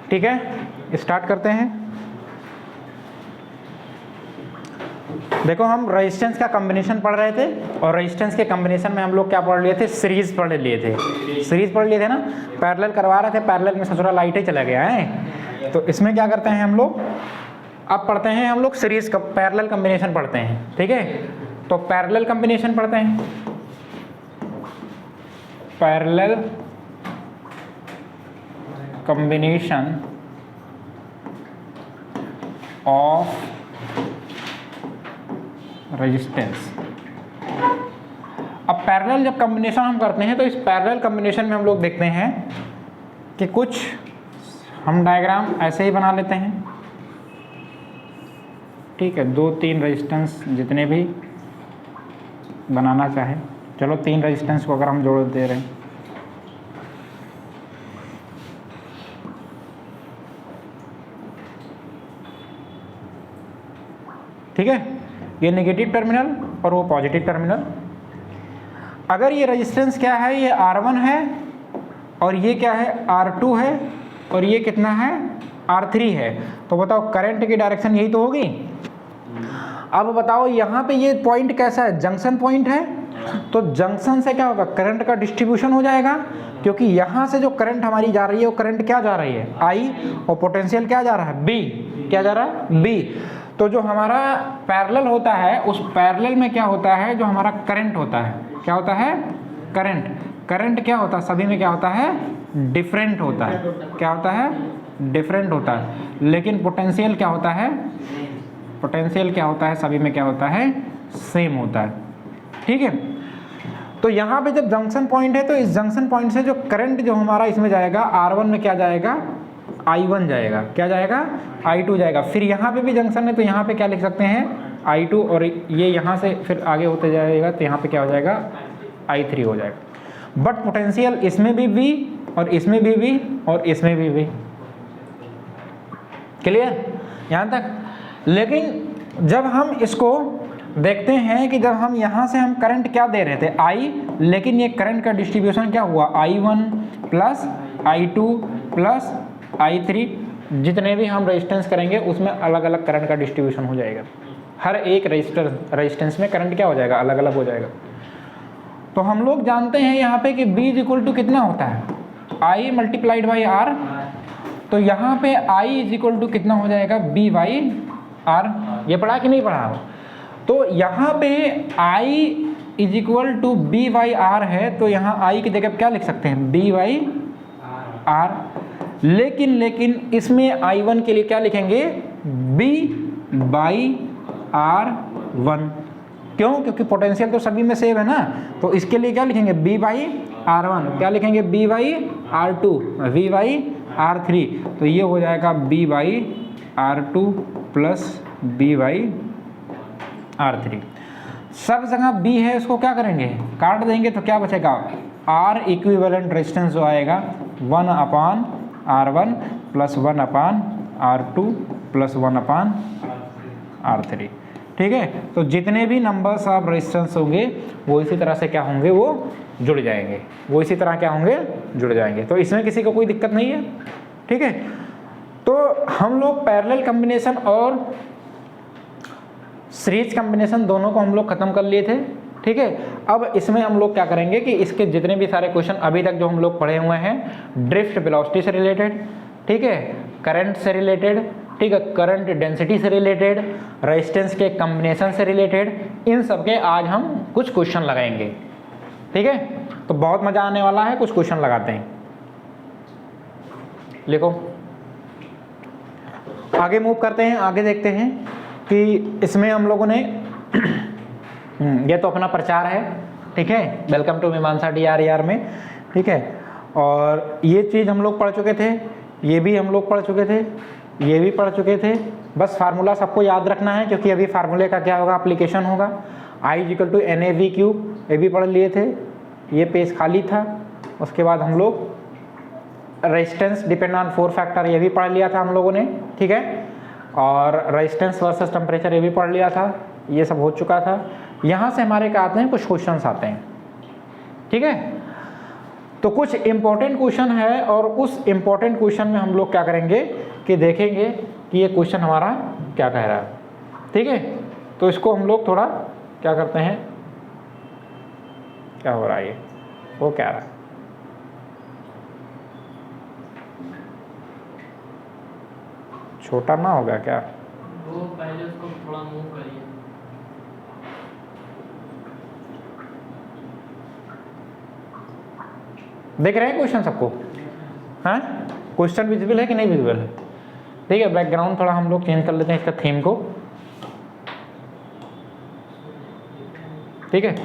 ठीक है, स्टार्ट करते हैं। देखो हम रेजिस्टेंस का कॉम्बिनेशन पढ़ रहे थे और रेजिस्टेंस के कॉम्बिनेशन में हम लोग क्या पढ़ लिए थे, सीरीज पढ़ लिए थे, सीरीज पढ़ लिए थे ना, पैरेलल करवा रहे थे, पैरेलल में ससुरा लाइटें चला गया है। तो इसमें क्या करते हैं हम लोग, अब पढ़ते हैं हम लोग सीरीज का पैरेलल कॉम्बिनेशन पढ़ते हैं। ठीक है, तो पैरेलल कॉम्बिनेशन पढ़ते हैं, पैरेलल कॉम्बिनेशन ऑफ रेजिस्टेंस। अब पैरेलल जब कॉम्बिनेशन हम करते हैं तो इस पैरेलल कॉम्बिनेशन में हम लोग देखते हैं कि कुछ हम डायग्राम ऐसे ही बना लेते हैं। ठीक है, 2-3 रेजिस्टेंस जितने भी बनाना चाहे, चलो 3 रेजिस्टेंस को अगर हम जोड़ दे रहे हैं, ठीक है, ये नेगेटिव टर्मिनल और वो पॉजिटिव टर्मिनल। अगर ये रेजिस्टेंस क्या है, ये R1 है और ये क्या है, R2 है और ये कितना है, R3 है, तो बताओ करंट की डायरेक्शन यही तो होगी। अब बताओ यहाँ पे ये पॉइंट कैसा है, जंक्शन पॉइंट है, तो जंक्शन से क्या होगा, करंट का डिस्ट्रीब्यूशन हो जाएगा, क्योंकि यहाँ से जो करंट हमारी जा रही है वो करंट क्या जा रही है, I, और पोटेंशियल क्या जा रहा है, B, क्या जा रहा है, B। तो जो हमारा पैरेलल होता है उस पैरेलल में क्या होता है, जो हमारा करंट होता है, क्या होता है, करंट, करंट क्या होता है, सभी में क्या होता है, डिफरेंट होता है, क्या होता है, डिफरेंट होता है। लेकिन पोटेंशियल क्या होता है, पोटेंशियल क्या होता है, सभी में क्या होता है, सेम होता है। ठीक है, तो यहाँ पे जब जंक्शन पॉइंट है तो इस जंक्शन पॉइंट से जो करंट जो हमारा इसमें जाएगा, R1 में क्या जाएगा, I1 जाएगा, क्या जाएगा, I2 जाएगा। फिर यहाँ पे भी जंक्शन है तो यहाँ पे क्या लिख सकते हैं, I2, और ये यहाँ से फिर आगे होते जाएगा तो यहाँ पे क्या हो जाएगा, I3 हो जाएगा। बट पोटेंशियल इसमें भी V और इसमें भी V और इसमें भी V। क्लियर यहाँ तक। लेकिन जब हम इसको देखते हैं कि जब हम यहाँ से हम करंट क्या दे रहे थे, I, लेकिन ये करंट का डिस्ट्रीब्यूशन क्या हुआ, I1 plus I2 plus I3, जितने भी हम रेजिस्टेंस करेंगे उसमें अलग अलग करंट का डिस्ट्रीब्यूशन हो जाएगा। हर एक रेजिस्टेंस में करंट क्या हो जाएगा, अलग अलग हो जाएगा। तो हम लोग जानते हैं यहाँ पे कि B इक्वल टू कितना होता है, I मल्टीप्लाइड बाई R। तो यहाँ पे I इक्वल टू कितना हो जाएगा, B बाई R। ये पढ़ा कि नहीं पढ़ा हो। तो यहाँ पे I equal to B by R है, तो यहाँ I की जगह क्या लिख सकते हैं, B बाई R। लेकिन इसमें I1 के लिए क्या लिखेंगे, B बाई R1। क्यों, क्योंकि पोटेंशियल तो सभी में सेम है ना, तो इसके लिए क्या लिखेंगे, B बाई R1, क्या लिखेंगे, B by R2, V by R3। तो ये हो जाएगा B by R2 plus B by R3। सब जगह B है, उसको क्या करेंगे, काट देंगे, तो क्या बचेगा, R इक्विवेलेंट रेजिस्टेंस जो आएगा 1 अपान R1 प्लस 1 अपान R2 प्लस 1 अपान R3। ठीक है, तो जितने भी नंबर्स ऑफ रेजिस्टेंस होंगे वो इसी तरह से क्या होंगे, वो जुड़ जाएंगे, वो इसी तरह क्या होंगे, जुड़ जाएंगे। तो इसमें किसी को कोई दिक्कत नहीं है। ठीक है, तो हम लोग पैरेलल कॉम्बिनेशन और सीरीज कॉम्बिनेशन दोनों को हम लोग खत्म कर लिए थे। ठीक है, अब इसमें हम लोग क्या करेंगे कि इसके जितने भी सारे क्वेश्चन अभी तक जो हम लोग पढ़े हुए हैं, ड्रिफ्ट वेलोसिटी से रिलेटेड, ठीक है, करंट से रिलेटेड, ठीक है, करंट डेंसिटी से रिलेटेड, रेजिस्टेंस के कॉम्बिनेशन से रिलेटेड, इन सब के आज हम कुछ क्वेश्चन लगाएंगे। ठीक है, तो बहुत मजा आने वाला है, कुछ क्वेश्चन लगाते हैं। लिखो, आगे मूव करते हैं, आगे देखते हैं कि इसमें हम लोगों ने ये तो अपना प्रचार है, ठीक है, वेलकम टू मीमांसा DRER में। ठीक है, और ये चीज़ हम लोग पढ़ चुके थे, ये भी हम लोग पढ़ चुके थे, ये भी पढ़ चुके थे। बस फार्मूला सबको याद रखना है, क्योंकि अभी फार्मूले का क्या होगा, एप्लीकेशन होगा। I इक्वल टू NAV/Q, ये भी पढ़ लिए थे, ये पेज खाली था। उसके बाद हम लोग रेजिस्टेंस डिपेंड ऑन 4 फैक्टर, ये भी पढ़ लिया था हम लोगों ने। ठीक है, और रेजिस्टेंस वर्सेस टेम्परेचर ये भी पढ़ लिया था, ये सब हो चुका था। यहाँ से हमारे क्या आते हैं, कुछ क्वेश्चंस आते हैं। ठीक है, तो कुछ इम्पोर्टेंट क्वेश्चन है और उस इम्पोर्टेंट क्वेश्चन में हम लोग क्या करेंगे कि देखेंगे कि ये क्वेश्चन हमारा क्या कह रहा है, ठीक है। तो इसको हम लोग थोड़ा क्या करते हैं, क्या हो रहा है ये, वो क्या रहा है, छोटा ना होगा क्या, वो पहले उसको थोड़ा मूव करिए। देख रहे हैं क्वेश्चन सबको? हाँ, क्वेश्चन विजिबल है कि नहीं विजिबल है? ठीक है, बैकग्राउंड थोड़ा हम लोग चेंज कर लेते हैं इसका थीम को, ठीक है।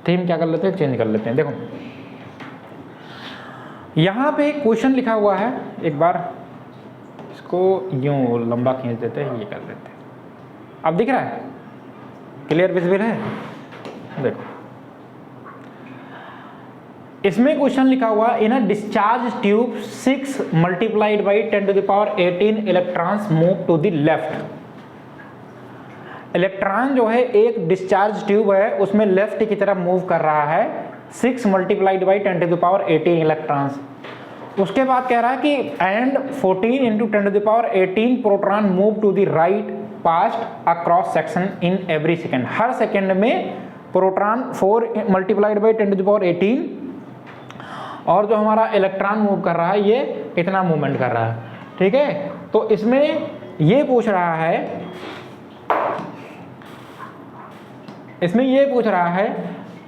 थीम क्या कर लेते हैं, चेंज कर लेते हैं। देखो यहाँ पे क्वेश्चन लिखा हुआ है, एक बार इसको यूं लंबा खींच देते हैं, ये कर देते हैं। अब दिख रहा है, क्लियर विजिबल है? देखो इसमें क्वेश्चन लिखा हुआ, in a discharge tube 6 multiplied by 10⁻18 electrons move to the left. Electron जो है एक डिस्चार्ज ट्यूब है उसमें लेफ्ट की तरफ मूव कर रहा है 6 मल्टीप्लाइड बाई 10⁻18 इलेक्ट्रॉन्स। उसके बाद कह रहा है कि and 14 into 10⁻18 proton move to the right past across section in every second. हर सेकेंड में प्रोटॉन 4 मल्टीप्लाइड बाई 10⁻18 और जो हमारा इलेक्ट्रॉन मूव कर रहा है ये इतना मूवमेंट कर रहा है, ठीक है। तो इसमें ये पूछ रहा है, इसमें ये पूछ रहा है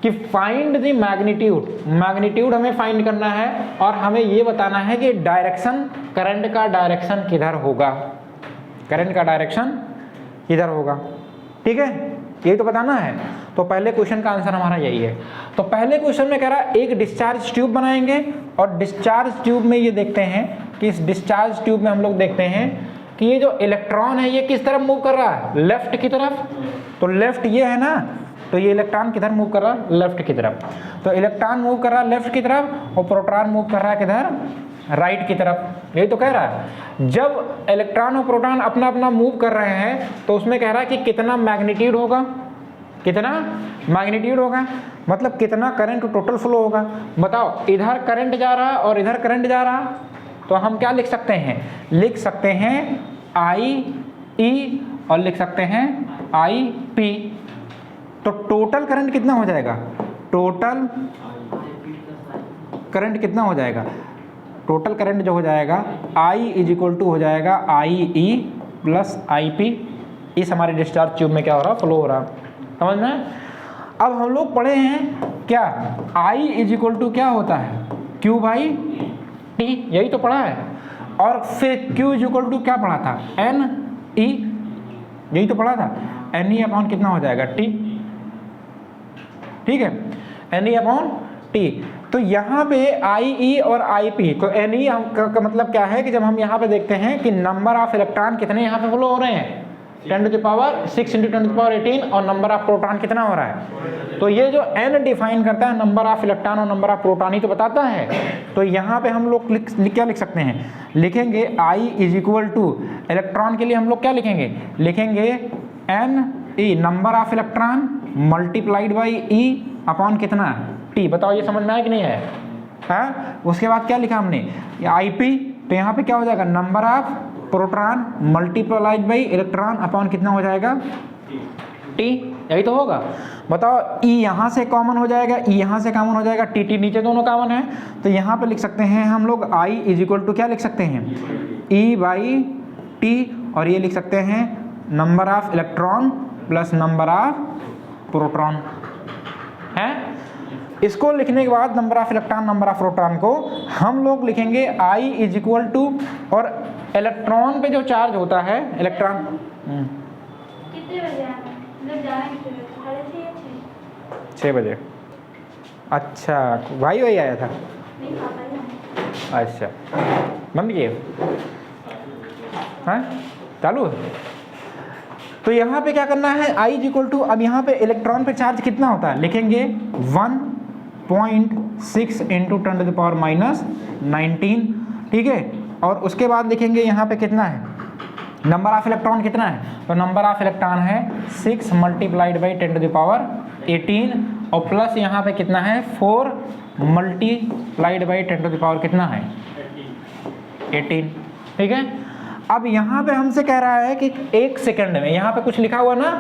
कि फाइंड द मैग्नीट्यूड, मैग्नीट्यूड हमें फाइंड करना है और हमें ये बताना है कि डायरेक्शन, करंट का डायरेक्शन किधर होगा, करंट का डायरेक्शन किधर होगा, ठीक है, ये तो बताना है। तो पहले क्वेश्चन का आंसर हमारा यही है। तो पहले क्वेश्चन में कह रहा है एक डिस्चार्ज ट्यूब बनाएंगे और डिस्चार्ज ट्यूब में ये देखते हैं कि इस डिस्चार्ज ट्यूब में हम लोग देखते हैं कि ये जो इलेक्ट्रॉन है ये किस तरफ मूव कर रहा है, लेफ्ट की तरफ। तो लेफ्ट ये है ना, तो ये इलेक्ट्रॉन किधर मूव कर रहा है, लेफ्ट की तरफ। तो इलेक्ट्रॉन मूव कर रहा है लेफ्ट की तरफ और प्रोटॉन मूव कर रहा है किधर, राइट की तरफ। यही तो कह रहा है। जब इलेक्ट्रॉन और प्रोटॉन अपना अपना मूव कर रहे हैं तो उसमें कह रहा है कि कितना मैग्नीट्यूड होगा, कितना मैग्नीट्यूड होगा, मतलब कितना करंट टोटल फ्लो होगा। बताओ, इधर करंट जा रहा और इधर करंट जा रहा, तो हम क्या लिख सकते हैं, लिख सकते हैं आई ई और लिख सकते हैं आई पी। तो टोटल करंट कितना हो जाएगा, टोटल करंट कितना हो जाएगा, टोटल करंट जो हो जाएगा आई इज इक्वल टू हो जाएगा आई ई प्लस आई पी। इस हमारे डिस्चार्ज ट्यूब में क्या हो रहा, फ्लो हो रहा, समझ में। अब हम लोग पढ़े हैं क्या, आई इज इक्वल टू क्या होता है, क्यू बाई टी, यही तो पढ़ा है। और फिर क्यू इज इक्वल टू क्या पढ़ा था, एन ई, यही तो पढ़ा था। एन ई अपॉन कितना हो जाएगा, टी, ठीक है, एन ई अपॉन टी। तो यहाँ पे आई ई और आई पी, तो एन ई का मतलब क्या है कि जब हम यहाँ पे देखते हैं कि नंबर ऑफ इलेक्ट्रॉन कितने यहाँ पे फ्लो हो रहे हैं, 10⁻6 इंटू 10⁻18 और नंबर ऑफ प्रोटॉन कितना हो रहा है। तो ये जो n डिफाइन करता है नंबर ऑफ इलेक्ट्रॉन और नंबर ऑफ प्रोटॉन ही तो बताता है। तो यहाँ पे हम लोग क्या लिख सकते हैं, लिखेंगे I is equal to, electron के लिए हम लोग क्या लिखेंगे, लिखेंगे n e number of electron multiplied by e upon कितना t। बताओ ये समझ में आया कि नहीं है, हाँ। उसके बाद क्या लिखा हमने, आई पी, तो यहाँ पे क्या हो जाएगा, number of proton multiplied by electron upon कितना हो जाएगा, टी, यही तो होगा। बताओ E यहाँ से कॉमन हो जाएगा, E यहाँ से कॉमन हो जाएगा, टी टी नीचे दोनों कॉमन है, तो यहाँ पे लिख सकते हैं हम लोग I इज इक्वल टू क्या लिख सकते हैं, E बाई टी, और ये लिख सकते हैं number of electron plus number of proton है। इसको लिखने के बाद number of electron number of proton को हम लोग लिखेंगे I इज इक्वल टू, और इलेक्ट्रॉन पे जो चार्ज होता है, इलेक्ट्रॉन कितने बजे आना, मतलब जाना कितने बजे, 6:30 6 बजे। अच्छा, भाई वही आया था, नहीं पापा ही आए। अच्छा बंद किए, हाँ चालू है। तो यहाँ पे क्या करना है, I इज इक्वल टू, अब यहाँ पे इलेक्ट्रॉन पे चार्ज कितना होता है, लिखेंगे 1.6 इंटू 10⁻⁻19, ठीक है। और उसके बाद लिखेंगे यहाँ पे कितना है, नंबर ऑफ इलेक्ट्रॉन कितना है, तो नंबर ऑफ इलेक्ट्रॉन है 6 मल्टीप्लाइड बाई 10⁻18 और प्लस यहाँ पे कितना है 4 multiplied by 10 to the power कितना है 18। ठीक है, अब यहाँ पे हमसे कह रहा है कि 1 सेकंड में, यहाँ पे कुछ लिखा हुआ ना,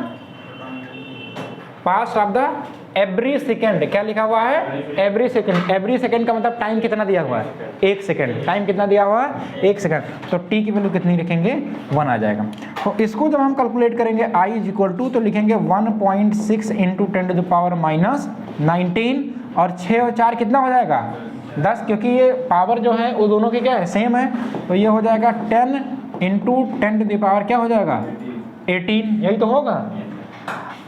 पास ऑफ द एवरी सेकंड, क्या लिखा हुआ है एवरी सेकंड। एवरी सेकंड का मतलब टाइम कितना दिया हुआ है 1 सेकंड। टाइम कितना दिया हुआ है 1 सेकंड, तो t की वैल्यू कितनी लिखेंगे 1 आ जाएगा। तो इसको जब हम कैलकुलेट करेंगे i इज इक्वल टू, तो लिखेंगे 1.6 into 10 to the power minus 19, और 6 और 4 कितना हो जाएगा 10, क्योंकि ये पावर जो है वो दोनों की क्या है सेम है, तो ये हो जाएगा 10 इंटू 10 टू द पावर क्या हो जाएगा 18, यही तो होगा।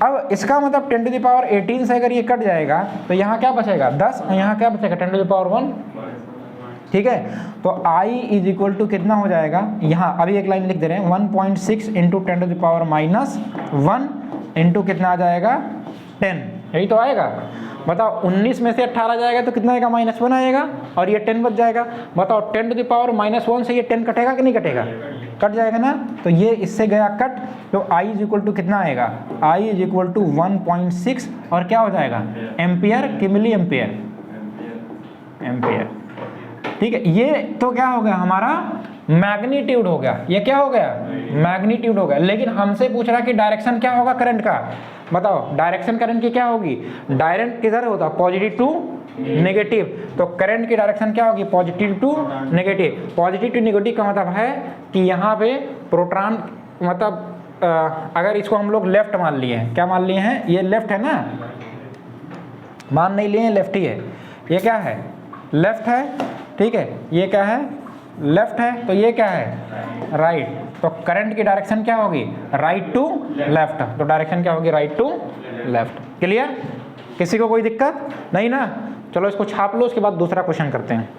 अब इसका मतलब 10 टू द पावर 18 से अगर ये कट जाएगा तो यहाँ क्या बचेगा 10, और यहाँ क्या बचेगा 10 टू द पावर 1। ठीक है, तो i इज इक्वल टू कितना हो जाएगा, यहाँ अभी एक लाइन लिख दे रहे हैं, 1.6 into 10 to the power minus 1 into कितना आ जाएगा 10, यही तो आएगा। बताओ 19 में से 18 जाएगा तो कितना आएगा -1 आएगा, और ये 10 बच जाएगा। बताओ 10 टू द पावर -1 से ये 10 कटेगा कि नहीं कटेगा, कट जाएगा ना, तो ये इससे गया कट, तो i इज इक्वल टू कितना आएगा, i इज इक्वल टू 1.6, और क्या हो जाएगा एम्पियर कि मिली एम्पियर, एम्पियर। ठीक है, ये तो क्या हो गया हमारा मैग्नीट्यूड हो गया, ये क्या हो गया मैग्नीट्यूड हो गया। लेकिन हमसे पूछ रहा है कि डायरेक्शन क्या होगा करंट का, बताओ डायरेक्शन करंट की क्या होगी, डायरेक्ट किधर होता पॉजिटिव टू नेगेटिव, तो करंट की डायरेक्शन क्या होगी positive to negative. Positive to negative का मतलब है कि यहाँ पे प्रोटॉन, मतलब अगर इसको हम लोग लेफ्ट मान लिए हैं, क्या मान लिए हैं, ये लेफ्ट है ना, मान नहीं लिए लेफ्ट ही है, ये क्या है लेफ्ट है। ठीक है, ये क्या है लेफ्ट है, तो ये क्या है राइट, तो करंट की डायरेक्शन क्या होगी राइट टू लेफ्ट, तो डायरेक्शन क्या होगी राइट टू लेफ्ट। क्लियर, किसी को कोई दिक्कत नहीं ना, चलो इसको छाप लो, उसके बाद दूसरा क्वेश्चन करते हैं।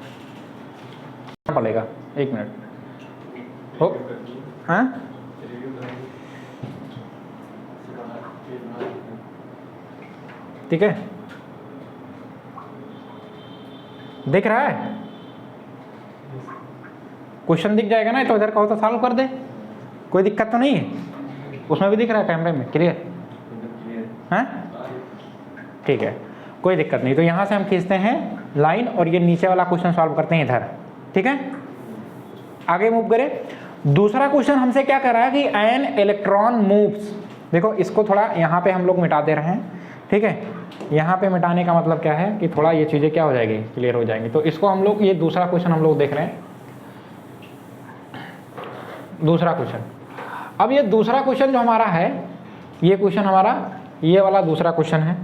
पड़ेगा 1 मिनट हो, हाँ ठीक है, दिख रहा है क्वेश्चन दिख जाएगा ना, तो इधर कहो तो सॉल्व कर दे, कोई दिक्कत तो नहीं है, उसमें भी दिख रहा है कैमरे में, क्लियर है, ठीक है कोई दिक्कत नहीं। तो यहाँ से हम खींचते हैं लाइन, और ये नीचे वाला क्वेश्चन सॉल्व करते हैं इधर। ठीक है, आगे मूव करें। दूसरा क्वेश्चन हमसे क्या कर रहा है कि एन इलेक्ट्रॉन मूव्स, देखो इसको थोड़ा यहाँ पे हम लोग मिटा दे रहे हैं। ठीक है, यहाँ पे मिटाने का मतलब क्या है कि थोड़ा ये चीज़ें क्या हो जाएगी क्लियर हो जाएंगी। तो इसको हम लोग, ये दूसरा क्वेश्चन हम लोग देख रहे हैं, दूसरा क्वेश्चन। अब ये दूसरा क्वेश्चन जो हमारा है, ये क्वेश्चन हमारा ये वाला दूसरा क्वेश्चन है।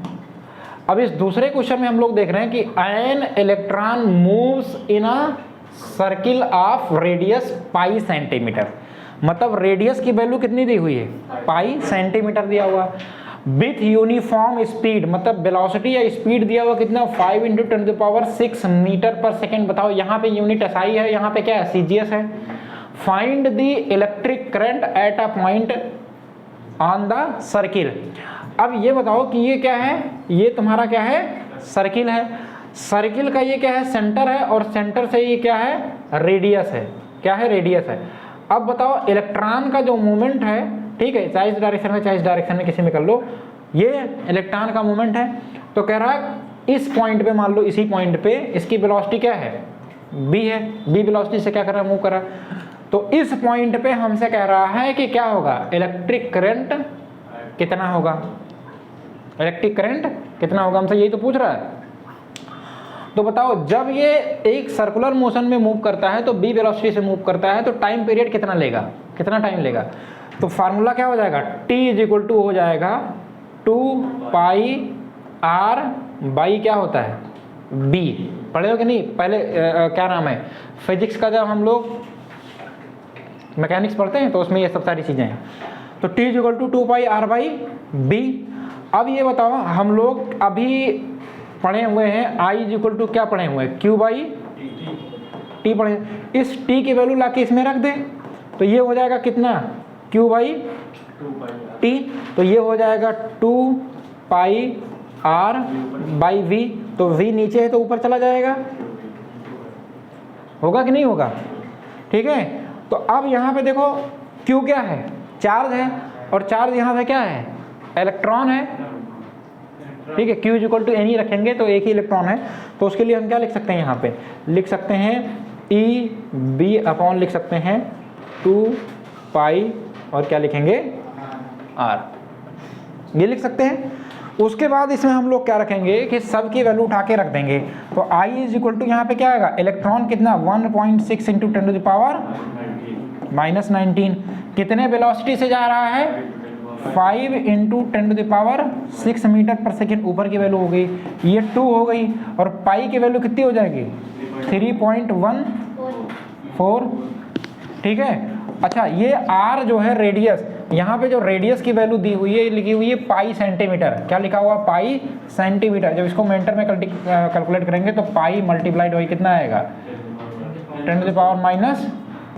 अब इस दूसरे क्वेश्चन में हम लोग देख रहे हैं कि an electron moves in a circle of radius pi centimetre, मतलब रेडियस की वैल्यू कितनी दी हुई है पाई सेंटीमीटर दिया हुआ, विथ यूनिफॉर्म स्पीड, मतलब वेलोसिटी या स्पीड दिया हुआ कितना 5 × 10⁶ मीटर पर सेकेंड। बताओ यहाँ पे यूनिट एसआई है, यहाँ पे क्या है सीजीएस है। Find the electric current at a point on the circle. अब ये बताओ कि ये क्या है, ये तुम्हारा क्या है सर्किल है, सर्किल का ये क्या है सेंटर है, और सेंटर से ये क्या है रेडियस है, क्या है रेडियस है। अब बताओ इलेक्ट्रॉन का जो मूवमेंट है, ठीक है चाहे इस डायरेक्शन में चाहे इस डायरेक्शन में किसी में कर लो, ये इलेक्ट्रॉन का मूवमेंट है। तो कह रहा है इस पॉइंट पे, मान लो इसी पॉइंट पे इसकी वेलोसिटी क्या है b है, b वेलोसिटी से क्या कर रहा है मूव कर रहा है। तो इस पॉइंट पे हमसे कह रहा है कि क्या होगा इलेक्ट्रिक करंट कितना होगा, इलेक्ट्रिक करंट कितना होगा, हमसे यही तो पूछ रहा है। तो बताओ जब ये एक सर्कुलर मोशन में मूव करता है, तो b वेलोसिटी से मूव करता है, तो टाइम पीरियड कितना लेगा, कितना टाइम लेगा। तो फार्मूला क्या हो जाएगा, t = हो जाएगा 2πr/, क्या होता है b, पढ़े हो कि नहीं पहले क्या नाम है फिजिक्स का, जब हम लोग मैकेनिक्स पढ़ते हैं तो उसमें ये सब सारी चीज़ें हैं। तो t = 2πr/b। अब ये बताओ हम लोग अभी पढ़े हुए हैं I = क्या पढ़े हुए हैं q/t पढ़े, इस t की वैल्यू लाके इसमें रख दें, तो ये हो जाएगा कितना q/t, तो ये हो जाएगा 2πr/v। तो v नीचे है तो ऊपर चला जाएगा, होगा कि नहीं होगा। ठीक है, तो अब यहाँ पे देखो q क्या है चार्ज है, और चार्ज यहाँ पे क्या है इलेक्ट्रॉन है, ठीक है, Q इक्वल टू एन ही रखेंगे तो एक ही इलेक्ट्रॉन है, तो उसके लिए हम क्या लिख सकते हैं, यहाँ पे लिख सकते हैं ई बी अपॉन लिख सकते हैं 2 पाई और क्या लिखेंगे R, ये लिख सकते हैं। उसके बाद इसमें हम लोग क्या रखेंगे कि सब की वैल्यू उठा के रख देंगे, तो I इज इक्वल टू यहाँ पे क्या आएगा, इलेक्ट्रॉन कितना 1.6 इंटू 10 टू द पावर -19, कितने वेलोसिटी से जा रहा है 5 into 10 to the power 6 metre per second ऊपर की वैल्यू हो गई, ये 2 हो गई, और पाई की वैल्यू कितनी हो जाएगी 3.14, ठीक है। अच्छा, ये R जो है रेडियस, यहाँ पे जो रेडियस की वैल्यू दी हुई है लिखी हुई है पाई सेंटीमीटर, क्या लिखा हुआ पाई सेंटीमीटर, जब इसको मीटर में कैलकुलेट करेंगे तो पाई मल्टीप्लाइड वही कितना आएगा 10 टू द पावर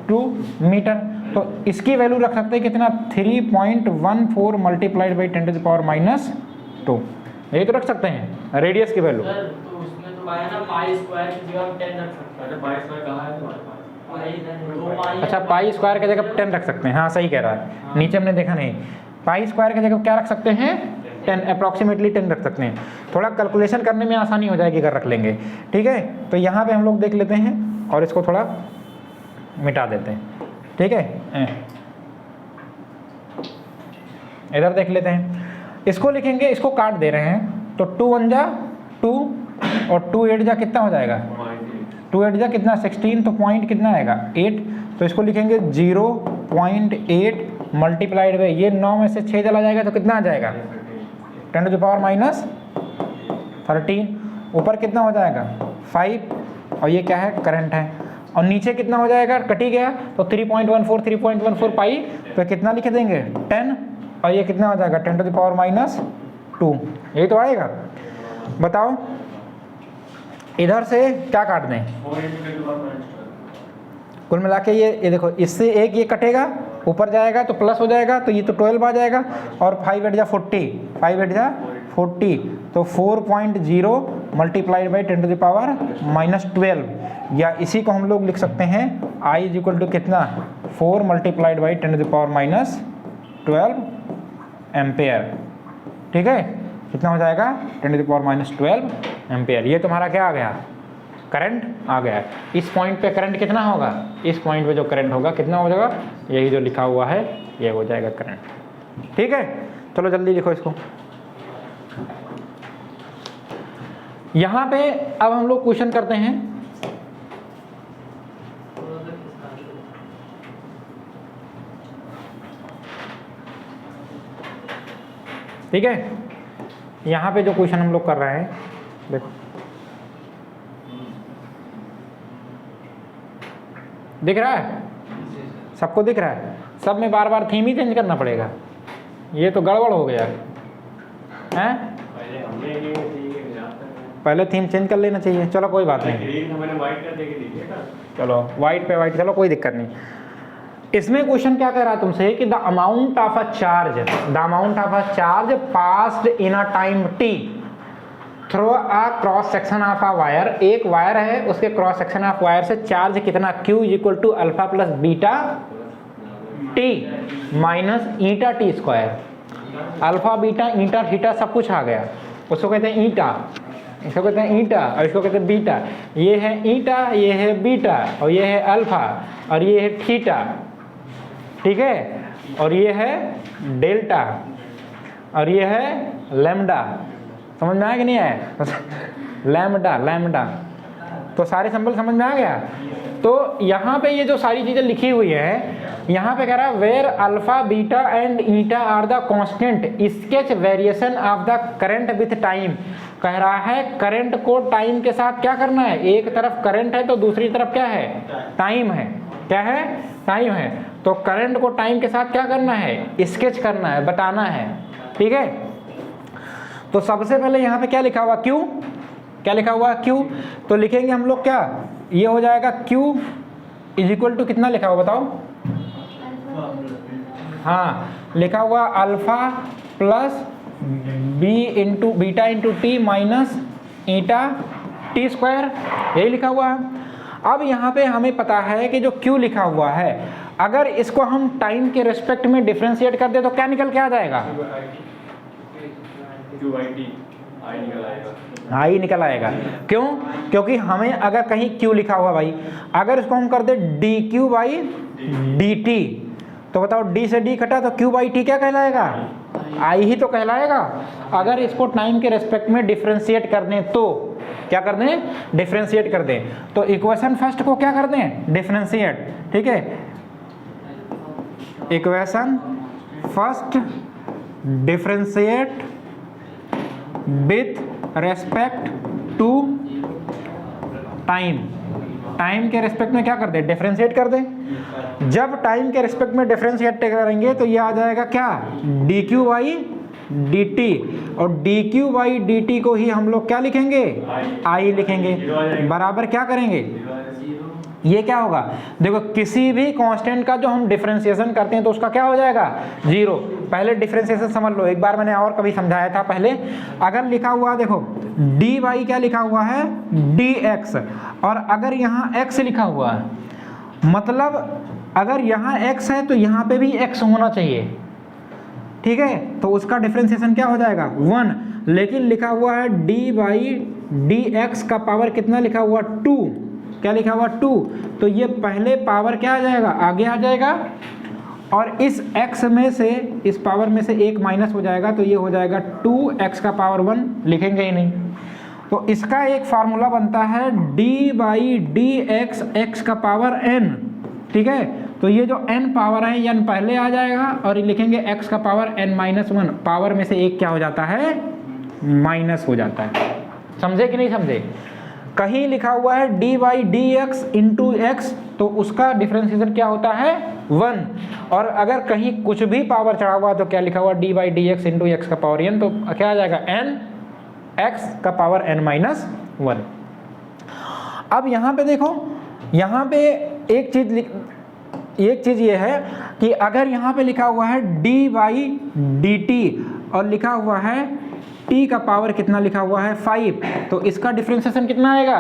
-2 मीटर, तो इसकी वैल्यू रख सकते हैं कितना 3.14 multiplied by 10 to the power -2, यही तो रख सकते हैं रेडियस की वैल्यू। सर तो उसमें तो आया ना पाई स्क्वायर की जगह 10 रख सकते हैं। पाई स्क्वायर कहाँ है तुम्हारे पास? अच्छा, पाई स्क्वायर की जगह 10 रख सकते हैं, हाँ सही कह रहा है, नीचे हमने देखा नहीं, पाई स्क्वायर की जगह क्या रख सकते हैं 10, अप्रॉक्सीमेटली 10 रख सकते हैं, थोड़ा कैलकुलेशन करने में आसानी हो जाएगी अगर रख लेंगे, ठीक है। तो यहाँ पे हम लोग देख लेते हैं और इसको थोड़ा मिटा देते हैं, ठीक है। इधर देख लेते हैं, इसको लिखेंगे, इसको काट दे रहे हैं, तो 2 1 जा 2 और 2 8 जा कितना हो जाएगा 2 8 जा कितना 16, तो पॉइंट कितना आएगा 8, तो इसको लिखेंगे 0.8 मल्टीप्लाइड बाई, ये 9 में से 6 चला जाएगा तो कितना आ जाएगा 10 टू द पावर -13, ऊपर कितना हो जाएगा 5, और ये क्या है करंट है, और नीचे कितना हो जाएगा कटी गया तो 3.14 पाई, तो कितना लिख देंगे 10, और ये कितना हो जाएगा 10 टू द पावर -2, यही तो आएगा। बताओ इधर से क्या काट दें, कुल मिला के ये देखो, इससे एक ये कटेगा ऊपर जाएगा तो प्लस हो जाएगा, तो ये तो 12 आ जाएगा, और 5 8 जा 40, 5 8 जा 40, तो 4.0 multiplied by 10 to the power -12, या इसी को हम लोग लिख सकते हैं I इज इक्वल टू कितना 4 multiplied by 10 to the power -12 ampere, ठीक है, कितना हो जाएगा 10 टू द पावर -12 एम्पेयर। ये तुम्हारा क्या आ गया करंट आ गया। इस पॉइंट पे करंट कितना होगा, इस पॉइंट पे जो करंट होगा कितना हो जाएगा, यही जो लिखा हुआ है ये हो जाएगा करंट, ठीक है। चलो जल्दी लिखो इसको। यहाँ पे अब हम लोग क्वेश्चन करते हैं, ठीक है। यहाँ पे जो क्वेश्चन हम लोग कर रहे हैं देखो, दिख रहा है सबको, दिख रहा है, सब में बार बार थीम ही चेंज करना पड़ेगा, ये तो गड़बड़ हो गया है, पहले थीम चेंज कर लेना चाहिए। चलो कोई बात नहीं, चलो वाइट पे वाइट, चलो कोई दिक्कत नहीं। इसमें क्वेश्चन क्या कह रहा है तुमसे कि the amount of a charge passed in a time t through a cross section of a wire, एक वायर है उसके क्रॉस सेक्शन ऑफ वायर से चार्ज कितना q equal to alpha plus beta t minus eta T square, alpha beta eta theta सब कुछ आ गया, उसको कहते हैं ईटा, इसको कहते हैं ईटा और इसको कहते हैं बीटा, ये है ईटा, ये है बीटा, और ये है अल्फा, और ये है थीटा, ठीक है, और ये है डेल्टा, और ये है लैम्डा, समझ में आया कि नहीं आया लैम्डा, तो सारे सिंबल समझ में आ गया। तो यहाँ पे ये जो सारी चीज़ें लिखी हुई है, यहाँ पे कह रहा है where alpha beta and eta are the constant sketch variation of the current with time, कह रहा है करंट को टाइम के साथ क्या करना है, एक तरफ करंट है तो दूसरी तरफ क्या है टाइम है, क्या है टाइम है, तो करंट को टाइम के साथ क्या करना है स्केच करना है, बताना है, ठीक है। तो सबसे पहले यहाँ पे क्या लिखा हुआ Q, क्या लिखा हुआ Q, तो लिखेंगे हम लोग क्या, ये हो जाएगा Q इज इक्वल टू कितना लिखा हुआ बताओ, हाँ लिखा हुआ alpha plus beta into t minus eta T square, यही लिखा हुआ है। अब यहाँ पे हमें पता है कि जो Q लिखा हुआ है, अगर इसको हम टाइम के रेस्पेक्ट में डिफ्रेंशिएट कर दे तो क्या निकल के आ जाएगा, आई निकल आएगा। क्यों? क्योंकि हमें अगर कहीं Q लिखा हुआ भाई, अगर इसको हम कर दे dQ बाई dt, तो बताओ d से d कटा तो Q बाई t क्या कहलाएगा? I ही तो कहलाएगा। अगर इसको टाइम के रेस्पेक्ट में डिफ्रेंशिएट कर दें तो क्या कर दें? डिफ्रेंशिएट कर दें। तो इक्वेशन फर्स्ट को क्या कर दें? डिफ्रेंशिएट। ठीक है, equation first differentiate with respect to time. Time के रेस्पेक्ट में क्या कर दे? डिफरेंशिएट कर दे। जब टाइम के रेस्पेक्ट में डिफरेंशिएट करेंगे तो ये आ जाएगा क्या? dq बाई dt, और dq बाई dt को ही हम लोग क्या लिखेंगे? I लिखेंगे। बराबर क्या करेंगे? ये क्या होगा? देखो, किसी भी कांस्टेंट का जो हम डिफरेंशिएशन करते हैं तो उसका क्या हो जाएगा? जीरो। पहले डिफरेंशिएशन समझ लो, एक बार मैंने और कभी समझाया था पहले। अगर लिखा हुआ देखो dy क्या लिखा हुआ है? dx, और अगर यहाँ x लिखा हुआ है, मतलब अगर यहाँ x है तो यहाँ पे भी x होना चाहिए। ठीक है, तो उसका डिफरेंशिएशन क्या हो जाएगा? 1। लेकिन लिखा हुआ है dy बाई dx का पावर कितना लिखा हुआ? 2। क्या लिखा हुआ? 2। तो ये पहले पावर क्या आ जाएगा? आगे आ जाएगा, और इस x में से, इस पावर में से एक माइनस हो जाएगा, तो ये हो जाएगा 2x का पावर 1, लिखेंगे ही नहीं। तो इसका एक फार्मूला बनता है d बाई डी एक्स का पावर n। ठीक है, तो ये जो n पावर है ये n पहले आ जाएगा, और ये लिखेंगे x का पावर n माइनस 1। पावर में से एक क्या हो जाता है? माइनस हो जाता है। समझे कि नहीं समझे? कहीं लिखा हुआ है d by D x into x, तो उसका डिफरेंशिएशन क्या होता है? 1। और अगर कहीं कुछ भी पावर चढ़ा हुआ तो क्या लिखा हुआ? d by D x into x का पावर n, तो क्या आ जाएगा? n x का पावर n माइनस 1। अब यहाँ पे देखो, यहाँ पे एक चीज़ ये है कि अगर यहाँ पे लिखा हुआ है d बाई डी टी और लिखा हुआ है t का पावर कितना लिखा हुआ है? 5, तो इसका डिफरेंशिएशन कितना आएगा?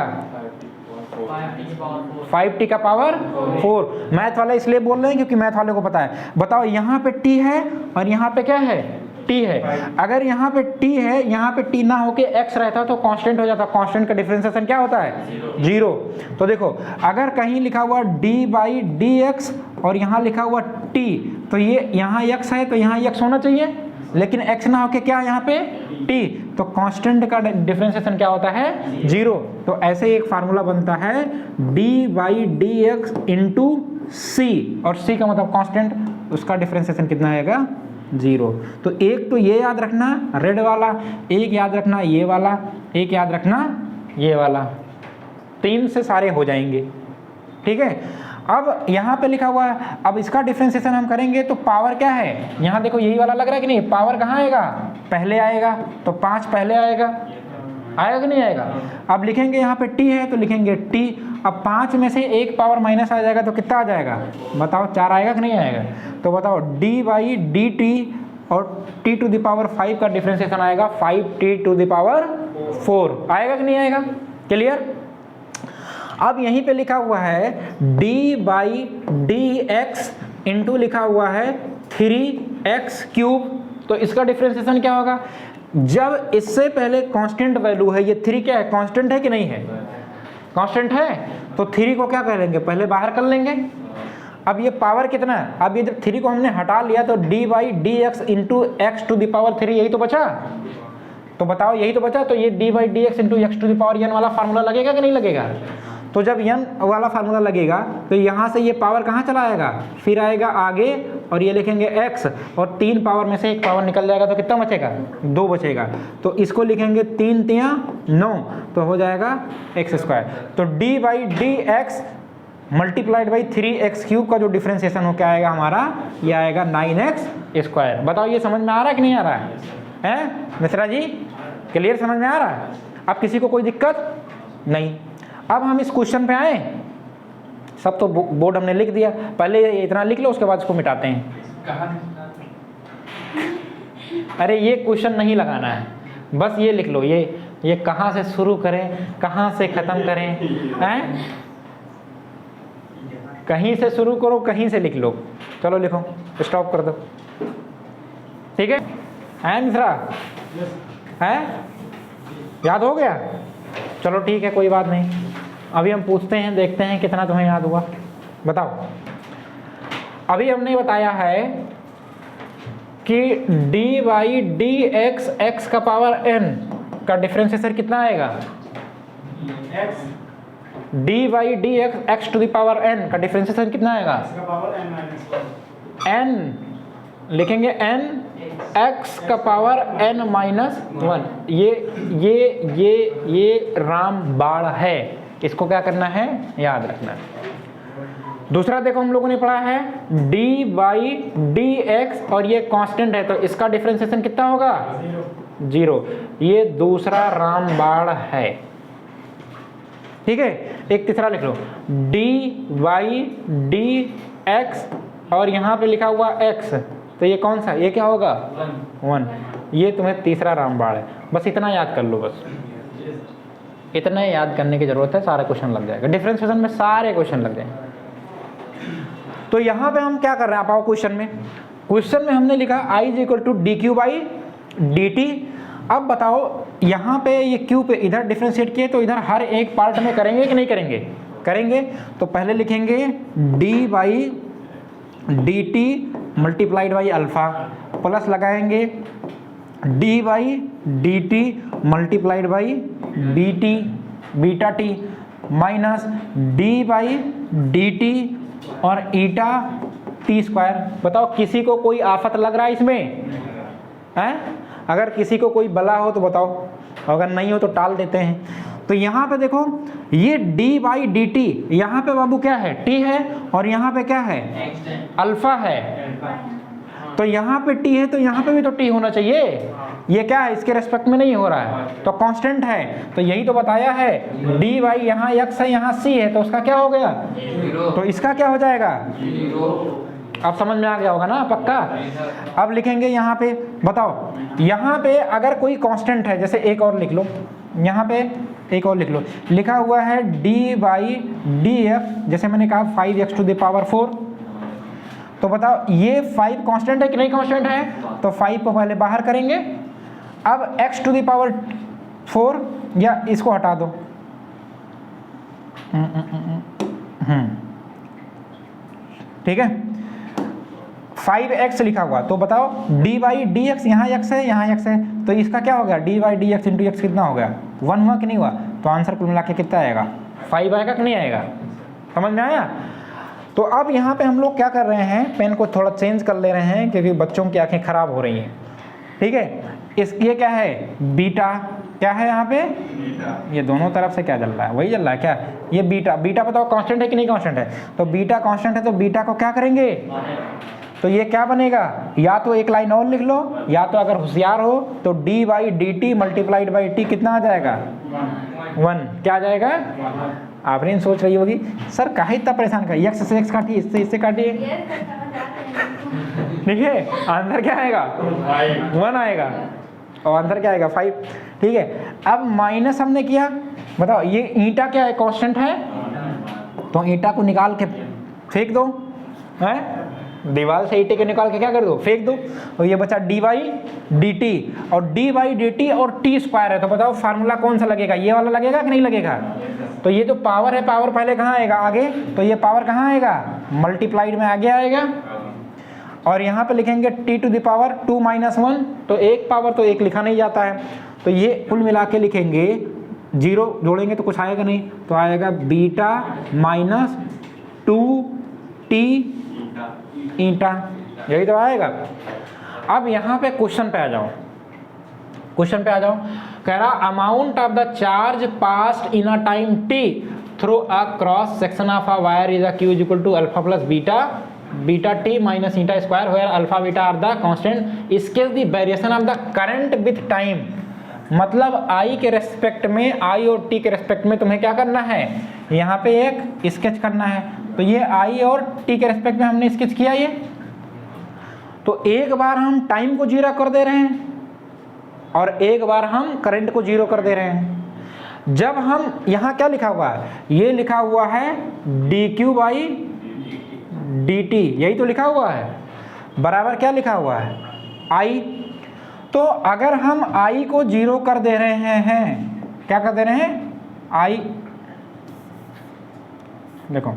5t का पावर 4। मैथ वाले इसलिए बोल रहे हैं क्योंकि मैथ वाले को पता है। बताओ, यहाँ पे t है और यहाँ पे क्या है? t है। अगर यहाँ पे t है, यहाँ पे t ना होके x रहता तो कांस्टेंट हो जाता। कांस्टेंट का डिफरेंशिएशन क्या होता है? 0। तो देखो, अगर कहीं लिखा हुआ d बाई डी एक्स और यहाँ लिखा हुआ t, तो ये यहाँ x है तो यहाँ x होना चाहिए, लेकिन x ना होके क्या यहाँ पे? t, तो कांस्टेंट का डिफरेंशिएशन क्या होता है? 0। तो ऐसे एक फार्मूला बनता है d by D x into c, और c का मतलब कांस्टेंट, उसका डिफरेंशिएशन कितना आएगा? 0। तो एक तो ये याद रखना रेड वाला, एक याद रखना ये वाला, एक याद रखना ये वाला। 3 से सारे हो जाएंगे। ठीक है, अब यहाँ पे लिखा हुआ है, अब इसका डिफरेंशिएशन हम करेंगे तो पावर क्या है? यहाँ देखो यही वाला लग रहा है कि नहीं? पावर कहाँ आएगा? पहले आएगा, तो 5 पहले आएगा कि नहीं आएगा? अब लिखेंगे यहाँ पे t है तो लिखेंगे t। अब 5 में से एक पावर माइनस आ जाएगा तो कितना आ जाएगा? बताओ, 4 आएगा कि नहीं आएगा? तो बताओ, d बाई डी टी और t टू द पावर 5 का डिफरेंशिएशन आएगा 5t टू द पावर 4। आएगा कि नहीं आएगा? क्लियर? अब यहीं पे लिखा हुआ है d by D x into लिखा हुआ है 3x क्यूब, तो इसका डिफरेंशिएशन क्या होगा? जब इससे पहले कांस्टेंट वैल्यू है, ये 3 क्या है? कांस्टेंट है कि नहीं है? कांस्टेंट है, तो 3 को क्या कर लेंगे? पहले बाहर कर लेंगे। अब ये पावर कितना है? अब ये जब 3 को हमने हटा लिया तो d by D x into X to the power 3, यही तो बचा। तो बताओ, यही तो बचा। तो ये d by D x into X to the power n वाला फार्मूला लगेगा कि नहीं लगेगा? तो जब n वाला फार्मूला लगेगा तो यहाँ से ये पावर कहाँ चला आएगा? फिर आएगा आगे, और ये लिखेंगे x, और 3 पावर में से एक पावर निकल जाएगा तो कितना बचेगा? 2 बचेगा। तो इसको लिखेंगे 3 तिया 9, तो हो जाएगा x स्क्वायर। तो d by D x multiplied by 3x cube का जो डिफरेंशिएशन हो क्या आएगा हमारा? ये आएगा 9x स्क्वायर। बताओ, ये समझ में आ रहा है कि नहीं आ रहा है? हैं मिश्रा जी, क्लियर समझ में आ रहा है? अब किसी को कोई दिक्कत नहीं? अब हम इस क्वेश्चन पे आए। सब तो बोर्ड हमने लिख दिया, पहले इतना लिख लो, उसके बाद इसको मिटाते हैं। अरे ये क्वेश्चन नहीं लगाना है, बस ये लिख लो, ये कहाँ से शुरू करें, कहाँ से ख़त्म करें, हैं? कहीं से शुरू करो, कहीं से लिख लो। चलो लिखो, स्टॉप कर दो। ठीक है मिश्रा? है याद हो गया? चलो ठीक है, कोई बात नहीं। अभी हम पूछते हैं, देखते हैं कितना तुम्हें याद हुआ। बताओ, अभी हमने बताया है कि D by D X X का पावर n का डिफरेंशिएशन कितना आएगा? D by D X X to the power n का डिफरेंशिएशन कितना आएगा? n लिखेंगे n x का पावर n माइनस 1। ये रामबाण है, इसको क्या करना है? याद रखना है। दूसरा देखो, हम लोगों ने पढ़ा है d बाई डी एक्स और ये कांस्टेंट है, तो इसका डिफरेंशिएशन कितना होगा? 0। ये दूसरा रामबाण है। ठीक है, एक तीसरा लिख लो, d बाई डी एक्स और यहाँ पे लिखा हुआ x, तो ये कौन सा? ये क्या होगा? 1। ये तुम्हें तीसरा रामबाण है। बस इतना याद कर लो, बस इतना याद करने की जरूरत है, सारा क्वेश्चन लग जाएगा। डिफरेंशिएशन में सारे क्वेश्चन लग जाएंगे। तो यहाँ पे हम क्या कर रहे हैं? आप आओ क्वेश्चन में हमने लिखा i is equal to D Q by D T. अब बताओ, यहाँ पे ये क्यू पे इधर डिफरेंशिएट किए, तो इधर हर एक पार्ट में करेंगे कि नहीं करेंगे? करेंगे। तो पहले लिखेंगे d by D T multiplied by alpha, plus लगाएंगे d by D T multiplied by B T beta T, minus d by D T और ईटा टी स्क्वायर। बताओ, किसी को कोई आफत लग रहा है इसमें? हैं? अगर किसी को कोई बला हो तो बताओ, अगर नहीं हो तो टाल देते हैं। तो यहाँ पे देखो, ये d बाई डी टी, यहाँ पे बाबू क्या है? t है, और यहाँ पे क्या है? अल्फा है। तो यहाँ पे t है, तो यहाँ पे भी तो t होना चाहिए। ये क्या है? इसके रेस्पेक्ट में नहीं हो रहा है, तो कांस्टेंट है। तो यही तो बताया है, d बाई यहाँ x है, यहाँ c है, तो उसका क्या हो गया? 0। तो इसका क्या हो जाएगा? 0। अब समझ में आ गया होगा ना पक्का? अब लिखेंगे यहाँ पे, बताओ, यहाँ पे अगर कोई कांस्टेंट है, जैसे एक और लिख लो, यहाँ पे एक और लिख लो, लिखा हुआ है d बाई डी एफ, जैसे मैंने कहा 5x टू द पावर 4। तो बताओ, ये 5 कांस्टेंट है कि नहीं कांस्टेंट है? तो 5 को पहले बाहर करेंगे। अब x टू द पावर 4, या इसको हटा दो, ठीक है, 5x लिखा हुआ। तो बताओ, d बाई डी एक्स, यहाँ x है, यहाँ x है, तो इसका क्या हो गया? d by D x into x कितना हो गया? 1 हुआ कि नहीं हुआ? तो आंसर कुल मिला के कितना आएगा? 5 आएगा कि नहीं आएगा? समझ में आया? तो अब यहाँ पे हम लोग क्या कर रहे हैं, पेन को थोड़ा चेंज कर ले रहे हैं, क्योंकि बच्चों की आंखें खराब हो रही हैं। ठीक है, ये क्या है? बीटा। क्या है यहाँ पे? ये दोनों तरफ से क्या चल रहा है? वही चल रहा है क्या? ये बीटा। बीटा बताओ कांस्टेंट है कि नहीं कांस्टेंट है? तो बीटा कांस्टेंट है, तो बीटा को क्या करेंगे? तो ये क्या बनेगा? या तो एक लाइन और लिख लो, या तो अगर होशियार हो तो d by D T multiplied by T कितना आ जाएगा? 1। क्या आ जाएगा? आपने सोच रही होगी, सर काहे इतना परेशान कर, x से x काटिए, इससे इससे काटिए। ठीक है, आंसर क्या आएगा? 1 आएगा, और आंसर क्या आएगा? 5। ठीक है, अब माइनस हमने किया। बताओ, ये ईटा क्या है? कांस्टेंट है, तो ईटा को निकाल के फेंक दो, है? दीवार से ईटे के निकाल के क्या कर दो? फेंक दो। और ये बचा d बाई डी टी, और d बाई डी टी और t स्क्वायर है। तो बताओ फार्मूला कौन सा लगेगा? ये वाला लगेगा कि नहीं लगेगा? तो ये जो पावर है, पावर पहले कहाँ आएगा? आगे। तो ये पावर कहाँ आएगा? मल्टीप्लाइड में आगे आएगा। और यहाँ पे लिखेंगे t to the power 2 minus 1, तो एक पावर तो एक लिखा नहीं जाता है, तो ये कुल मिला के लिखेंगे, 0 जोड़ेंगे तो कुछ आएगा नहीं, तो आएगा बीटा माइनस 2t ईटा। यही तो आएगा। अब यहाँ पे क्वेश्चन पे आ जाओ, क्वेश्चन पे आ जाओ। कह रहा amount of the charge passed in a time t through a cross section of a wire is a q is equal to alpha plus beta beta t minus eta square, where alpha beta are the constant, sketch the variation of the current with time. मतलब i के respect में, i और t के respect में तुम्हें क्या करना है? यहाँ पे एक स्केच करना है। तो ये i और t के रेस्पेक्ट में हमने स्केच किया ये। तो एक बार हम टाइम को 0 कर दे रहे हैं और एक बार हम करंट को 0 कर दे रहे हैं। जब हम यहाँ क्या लिखा हुआ है? ये लिखा हुआ है dq बाई dt, यही तो लिखा हुआ है, बराबर क्या लिखा हुआ है? i। तो अगर हम i को 0 कर दे रहे हैं, क्या कर दे रहे हैं, i, देखो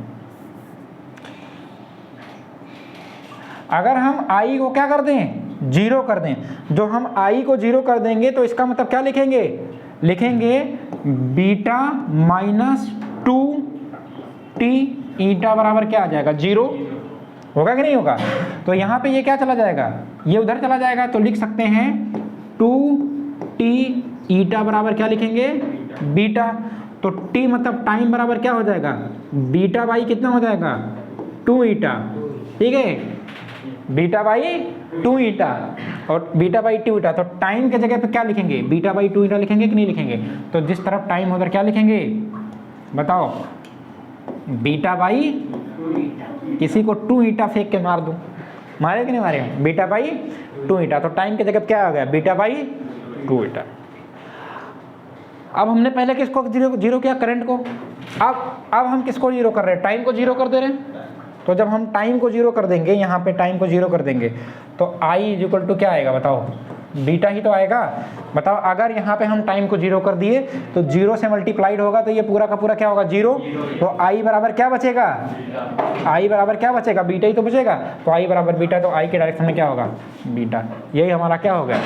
अगर हम i को क्या कर दें, 0 कर दें, जो हम i को 0 कर देंगे तो इसका मतलब क्या लिखेंगे, लिखेंगे बीटा माइनस 2t ईटा बराबर क्या आ जाएगा, 0 होगा कि नहीं होगा। तो यहाँ पे ये क्या चला जाएगा, ये उधर चला जाएगा, तो लिख सकते हैं 2t ईटा बराबर क्या लिखेंगे, बीटा। तो t मतलब टाइम बराबर क्या हो जाएगा, बीटा बाई कितना हो जाएगा, 2 ईटा, ठीक है, बीटा बाई 2 ईटा और बीटा बाई 2 ईटा। तो टाइम के जगह पे क्या लिखेंगे, बीटा बाई 2 ईटा लिखेंगे कि नहीं लिखेंगे। तो जिस तरफ टाइम उधर क्या लिखेंगे बताओ, बीटा बाई, किसी को 2 ईटा फेंक के मार दूं, मारे कि नहीं मारे, बीटा बाई 2 ईटा। तो टाइम की जगह क्या आ गया, बीटा बाई 2 ईटा। अब हमने पहले किसको जीरो किया, करंट को। अब हम किसको 0 कर रहे हैं, टाइम को 0 कर दे रहे हैं। तो जब हम टाइम को 0 कर देंगे, यहाँ पे टाइम को 0 कर देंगे तो i इक्वल टू क्या आएगा बताओ, बीटा ही तो आएगा। बताओ अगर यहाँ पे हम टाइम को 0 कर दिए तो 0 से मल्टीप्लाइड होगा तो ये पूरा का पूरा क्या होगा, 0। तो i बराबर क्या बचेगा, i बराबर क्या बचेगा, बीटा ही तो बचेगा। तो i बराबर बीटा, तो i के डायरेक्शन में क्या होगा, बीटा। यही हमारा क्या हो गया,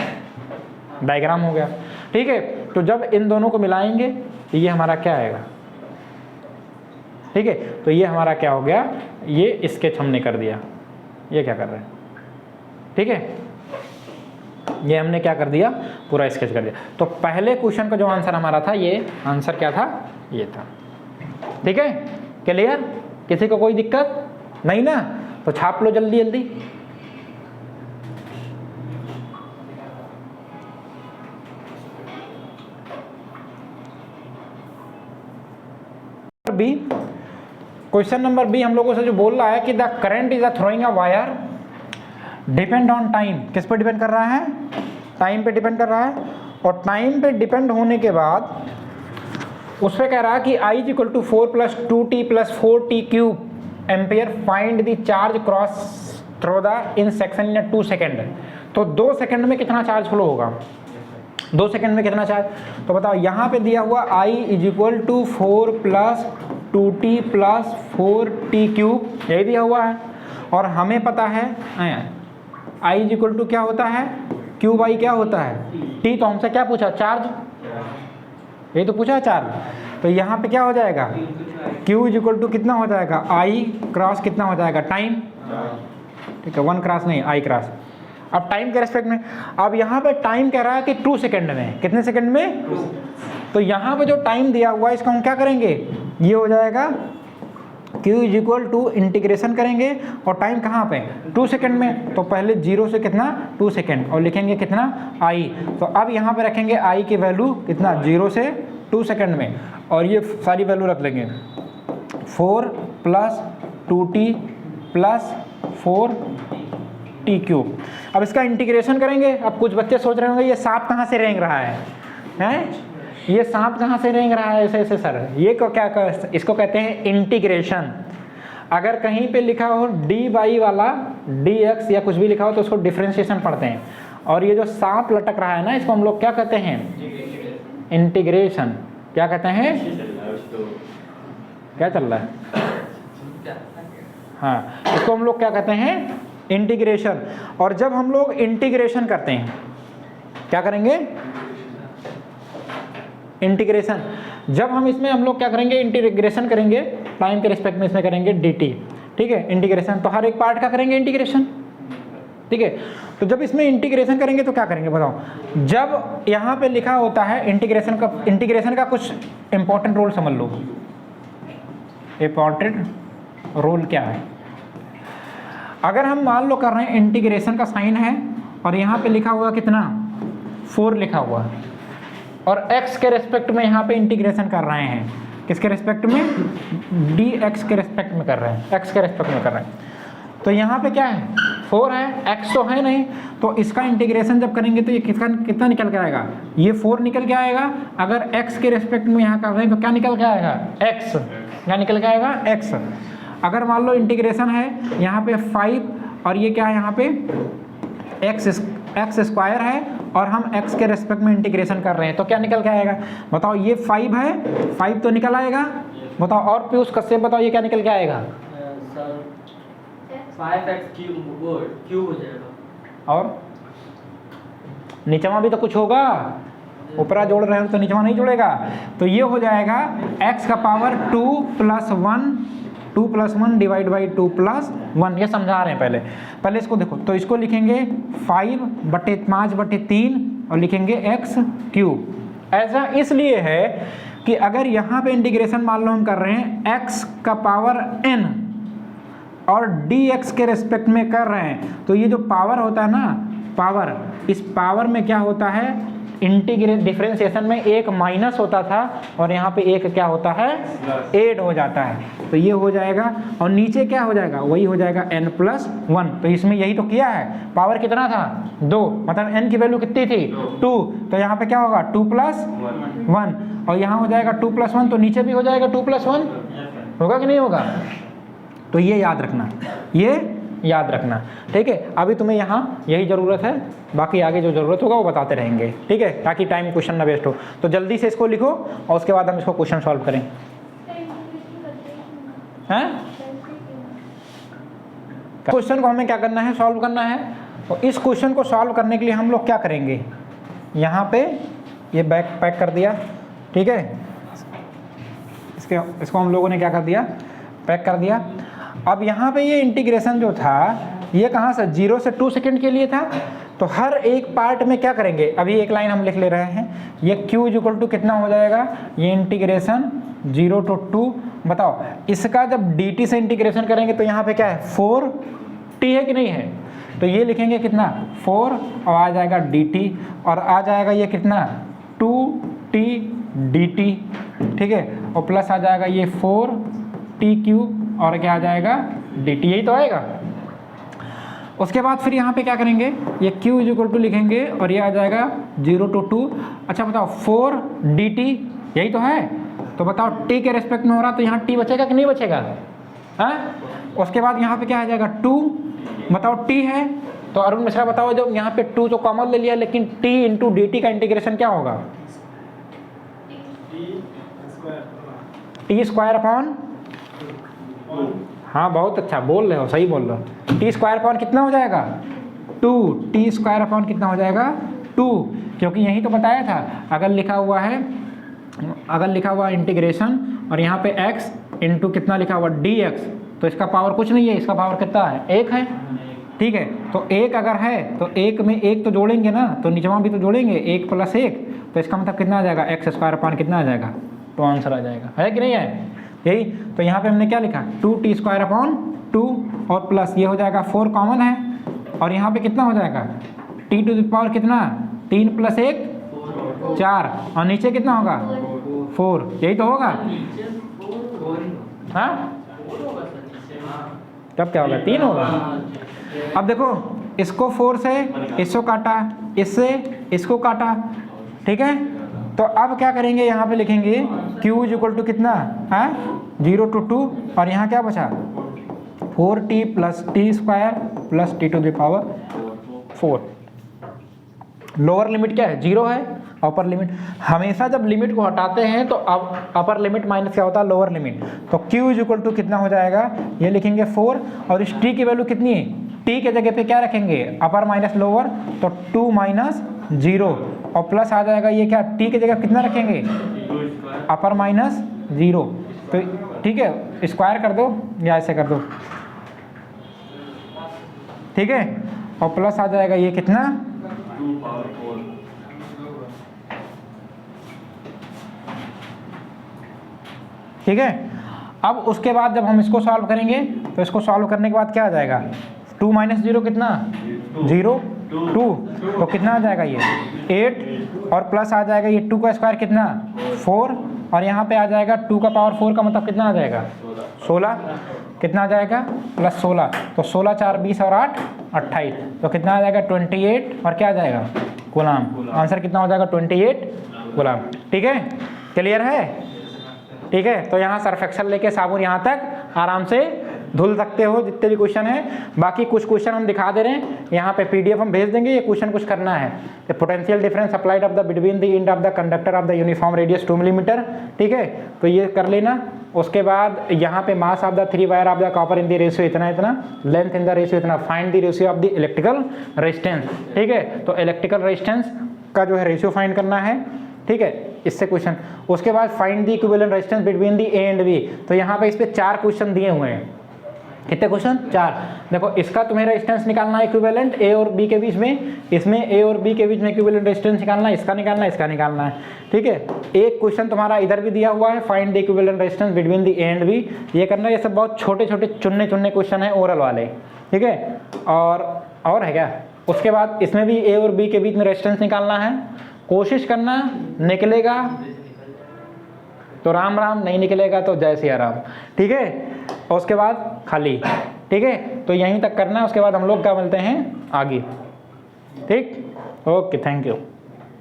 डायग्राम हो गया, ठीक है। तो जब इन दोनों को मिलाएंगे तो ये हमारा क्या आएगा, ठीक है। तो ये हमारा क्या हो गया, ये स्केच हमने कर दिया, ये क्या कर रहे हैं, ठीक है, ये हमने क्या कर दिया, पूरा स्केच कर दिया। तो पहले क्वेश्चन का जो आंसर हमारा था, ये आंसर क्या था, ये था, ठीक है। क्लियर, किसी को कोई दिक्कत नहीं ना, तो छाप लो जल्दी जल्दी। बी, क्वेश्चन नंबर बी हम लोगों से जो बोल रहा है कि the current is a throwing a wire depend on time. किस पर डिपेंड कर रहा है, टाइम पे डिपेंड कर रहा है। और टाइम पे डिपेंड होने के बाद उस पर कह रहा है कि i equal to 4 + 2t + 4t cube ampere find the charge cross through the in section in 2 second. तो 2 सेकेंड में कितना चार्ज फ्लो होगा, 2 सेकेंड में कितना चार्ज। तो बताओ यहाँ पे दिया हुआ i equal to 4 + 2t + 4t cube, यही दिया हुआ है। और हमें पता है i इक्वल टू क्या होता है, क्यू बाई क्या होता है, t। तो हमसे क्या पूछा, चार्ज, यही तो पूछा है चार्ज। तो यहाँ पे क्या हो जाएगा, q इक्वल टू कितना हो जाएगा, i क्रॉस कितना हो जाएगा, टाइम, ठीक है, 1 क्रॉस नहीं, i क्रॉस। अब टाइम के रेस्पेक्ट में, अब यहाँ पे टाइम कह रहा है कि 2 सेकेंड में, कितने सेकेंड में, तो यहाँ पे जो टाइम दिया हुआ है इसका हम क्या करेंगे, ये हो जाएगा q इक्वल टू इंटीग्रेशन करेंगे और टाइम कहाँ पे, 2 सेकेंड में। तो पहले 0 से कितना, 2 सेकेंड, और लिखेंगे कितना, i। तो अब यहाँ पे रखेंगे i की वैल्यू कितना, 0 से 2 सेकेंड में, और ये सारी वैल्यू रख लेंगे 4 + 2t + 4t क्यूब। अब इसका इंटीग्रेशन करेंगे। अब कुछ बच्चे सोच रहे होंगे ये सांप कहाँ से रेंग रहा है, हैं? ये सांप कहाँ से रेंग रहा है ऐसे ऐसे सर, ये को क्या इसको कहते हैं इंटीग्रेशन। अगर कहीं पे लिखा हो डी बाई वाला dx या कुछ भी लिखा हो तो उसको डिफरेंशिएशन पढ़ते हैं। और ये जो सांप लटक रहा है ना, इसको हम लोग क्या कहते हैं, इंटीग्रेशन। क्या कहते हैं, क्या चल रहा है, हाँ, इसको हम लोग क्या कहते हैं, इंटीग्रेशन। और जब हम लोग इंटीग्रेशन करते हैं, क्या करेंगे, इंटीग्रेशन। जब हम इसमें हम लोग क्या करेंगे, इंटीग्रेशन करेंगे, टाइम के रिस्पेक्ट में इसमें करेंगे dt, ठीक है, इंटीग्रेशन। तो हर एक पार्ट का करेंगे इंटीग्रेशन, ठीक है। तो जब इसमें इंटीग्रेशन करेंगे तो क्या करेंगे बताओ, जब यहाँ पे लिखा होता है इंटीग्रेशन का कुछ इंपॉर्टेंट रोल समझ लो। इंपॉर्टेंट रोल क्या है, अगर हम मान लो कर रहे हैं इंटीग्रेशन का साइन है और यहाँ पे लिखा हुआ कितना, 4 लिखा हुआ है, और x के रेस्पेक्ट में यहाँ पे इंटीग्रेशन कर रहे हैं, किसके रेस्पेक्ट में, dx के रेस्पेक्ट में कर रहे हैं, x के रेस्पेक्ट में कर रहे हैं। तो यहाँ पे क्या है, 4 है, x तो है नहीं, तो इसका इंटीग्रेशन जब करेंगे तो ये कितना निकल के आएगा, ये 4 निकल के आएगा। अगर x के रेस्पेक्ट में यहाँ कर रहे हैं तो क्या निकल के आएगा, x, क्या निकल के आएगा, x। अगर मान लो इंटीग्रेशन है यहाँ पे 5 और ये क्या है यहाँ पे x² है और हम x के रेस्पेक्ट में इंटीग्रेशन कर रहे हैं, तो क्या निकल के आएगा बताओ? ये 5 है, 5 तो निकल आएगा। बताओ और पीयूष कश्यप बताओ ये क्या निकल के आएगा? सर 5x क्यूब हो जाएगा। और नीचवा भी तो कुछ होगा, ऊपरा जोड़ रहे हो तो नीचवा नहीं जोड़ेगा, तो ये हो जाएगा x का पावर 2 + 1 डिवाइड बाई 2 + 1। ये समझा रहे हैं पहले इसको देखो, तो इसको लिखेंगे 5/5/3 और लिखेंगे x³। ऐसा इसलिए है कि अगर यहाँ पे इंटीग्रेशन मान लो हम कर रहे हैं x का पावर n और dx के रेस्पेक्ट में कर रहे हैं, तो ये जो पावर होता है ना, पावर, इस पावर में क्या होता है, डिफरेंशिएशन में एक माइनस होता था और यहाँ पे एक क्या होता है, ऐड हो जाता है, तो ये हो जाएगा। और नीचे क्या हो जाएगा, वही हो जाएगा n+1। तो इसमें यही तो किया है, पावर कितना था 2, मतलब n की वैल्यू कितनी थी 2, तो यहाँ पे क्या होगा 2 + 1 और यहाँ हो जाएगा 2 + 1, तो नीचे भी हो जाएगा 2 + 1, होगा कि नहीं होगा? तो ये याद रखना, ये याद रखना, ठीक है। अभी तुम्हें यहाँ यही ज़रूरत है, बाकी आगे जो ज़रूरत होगा वो बताते रहेंगे, ठीक है, ताकि टाइम क्वेश्चन ना वेस्ट हो। तो जल्दी से इसको लिखो और उसके बाद हम इसको क्वेश्चन सॉल्व करें। हैं? क्वेश्चन को हमें क्या करना है, सॉल्व करना है। तो इस क्वेश्चन को सॉल्व करने के लिए हम लोग क्या करेंगे, यहाँ पे ये बैग पैक कर दिया, ठीक है, इसको हम लोगों ने क्या कर दिया, पैक कर दिया। अब यहाँ पे ये इंटीग्रेशन जो था ये कहाँ से, 0 से 2 सेकंड के लिए था, तो हर एक पार्ट में क्या करेंगे, अभी एक लाइन हम लिख ले रहे हैं, ये q = कितना हो जाएगा, ये इंटीग्रेशन 0 to 2। बताओ इसका जब dt से इंटीग्रेशन करेंगे तो यहाँ पे क्या है 4t है कि नहीं है, तो ये लिखेंगे कितना 4 और आ जाएगा dt और आ जाएगा ये कितना 2t dt, ठीक है, और प्लस आ जाएगा ये 4t³ और क्या आ जाएगा dt, यही तो आएगा। उसके बाद फिर यहाँ पे क्या करेंगे, ये q = लिखेंगे और ये आ जाएगा 0 to 2। अच्छा बताओ 4 dt यही तो है, तो बताओ t के रेस्पेक्ट में हो रहा तो यहाँ t बचेगा कि नहीं बचेगा, हाँ? उसके बाद यहाँ पे क्या आ जाएगा 2, बताओ t है, तो अरुण मिश्रा बताओ जब यहाँ पे 2 तो कॉमन ले लिया, लेकिन t × dt का इंटीग्रेशन क्या होगा, t²/, हाँ बहुत अच्छा बोल रहे हो, सही बोल रहे हो। t² कितना हो जाएगा 2, t² कितना हो जाएगा 2, क्योंकि यही तो बताया था, अगर लिखा हुआ इंटीग्रेशन और यहाँ पे x × कितना लिखा हुआ dx, तो इसका पावर कुछ नहीं है, इसका पावर कितना है 1 है, ठीक है। तो 1 अगर है तो 1 में 1 तो जोड़ेंगे ना, तो नीचवा भी तो जोड़ेंगे 1 + 1, तो इसका मतलब कितना आ जाएगा x² कितना आ जाएगा, तो आंसर आ जाएगा, है कि नहीं है, यही। तो यहाँ पे हमने क्या लिखा 2t²/2 और प्लस ये हो जाएगा 4 कॉमन है और यहाँ पे कितना हो जाएगा t⁻ कितना 3 + 1 4 और नीचे कितना होगा 4, यही तो होगा, हाँ तब क्या होगा 3 होगा। अब देखो इसको 4 से इसको काटा, इससे इसको काटा, ठीक है, तो अब क्या करेंगे, यहाँ पे लिखेंगे q = कितना है 0 to 2 और यहाँ क्या बचा 4t + t² + t⁴। Lower limit क्या है 0 है, अपर लिमिट, हमेशा जब लिमिट को हटाते हैं तो अब अपर लिमिट माइनस क्या होता है लोअर लिमिट, तो q = कितना हो जाएगा, ये लिखेंगे 4 और इस t की वैल्यू कितनी है, t के जगह पे क्या रखेंगे अपर माइनस लोअर, तो 2 - 0 और प्लस आ जाएगा ये क्या t की जगह कितना रखेंगे अपर माइनस 0, तो ठीक है स्क्वायर कर दो या ऐसे कर दो, ठीक है, और प्लस आ जाएगा ये कितना 2/4। ठीक है। अब उसके बाद जब हम इसको सॉल्व करेंगे तो इसको सॉल्व करने के बाद क्या आ जाएगा 2 - 0 कितना 0 2, तो कितना आ जाएगा ये 8 और प्लस आ जाएगा ये 2 का स्क्वायर कितना 4 और यहाँ पे आ जाएगा 2 का पावर 4 का मतलब कितना आ जाएगा 16, कितना आ जाएगा +16, तो 16 4 20 और 8 28, तो कितना आ जाएगा 28 और क्या आ जाएगा कूलम। आंसर कितना हो जाएगा 28 कूलम। ठीक है, क्लियर है। ठीक है, तो यहाँ सर्फ एक्सेल लेके साबुन यहाँ तक आराम से धुल सकते हो जितने भी क्वेश्चन है। बाकी कुछ क्वेश्चन हम दिखा दे रहे हैं, यहाँ पे PDF हम भेज देंगे, ये क्वेश्चन कुछ करना है। The potential difference applied of the between the end of the conductor of the uniform radius 2 millimetre, ठीक है, तो ये कर लेना। उसके बाद यहाँ पे mass of the 3 wire of the copper in the ratio इतना इतना, लेंथ इन द रेशियो इतना, find the ratio of the electrical resistance, ठीक है, तो इलेक्ट्रिकल रेजिस्टेंस का जो है रेशियो फाइंड करना है, ठीक है, इससे क्वेश्चन। उसके बाद find the equivalent resistance between the A and B, तो यहाँ पे इस पे 4 क्वेश्चन दिए हुए हैं। कितने क्वेश्चन? 4। देखो इसका तुम्हें रेजिस्टेंस निकालना है इक्विवेलेंट ए और बी के बीच में, इसमें ए और बी के बीच में इक्विवेलेंट रेजिस्टेंस निकालना है, इसका निकालना है, इसका निकालना है, ठीक है। एक क्वेश्चन तुम्हारा इधर भी दिया हुआ है, find the equivalent resistance between the A and B, ये करना है। ये सब बहुत छोटे छोटे चुनने क्वेश्चन है ओरल वाले, ठीक है। और है क्या? उसके बाद इसमें भी ए और बी के बीच में रेजिस्टेंस निकालना है, कोशिश करना निकलेगा तो राम राम, नहीं निकलेगा तो जय सिया राम, ठीक है। और उसके बाद खाली, ठीक है, तो यहीं तक करना है। उसके बाद हम लोग क्या मिलते हैं आगे, ठीक। Okay, thank you.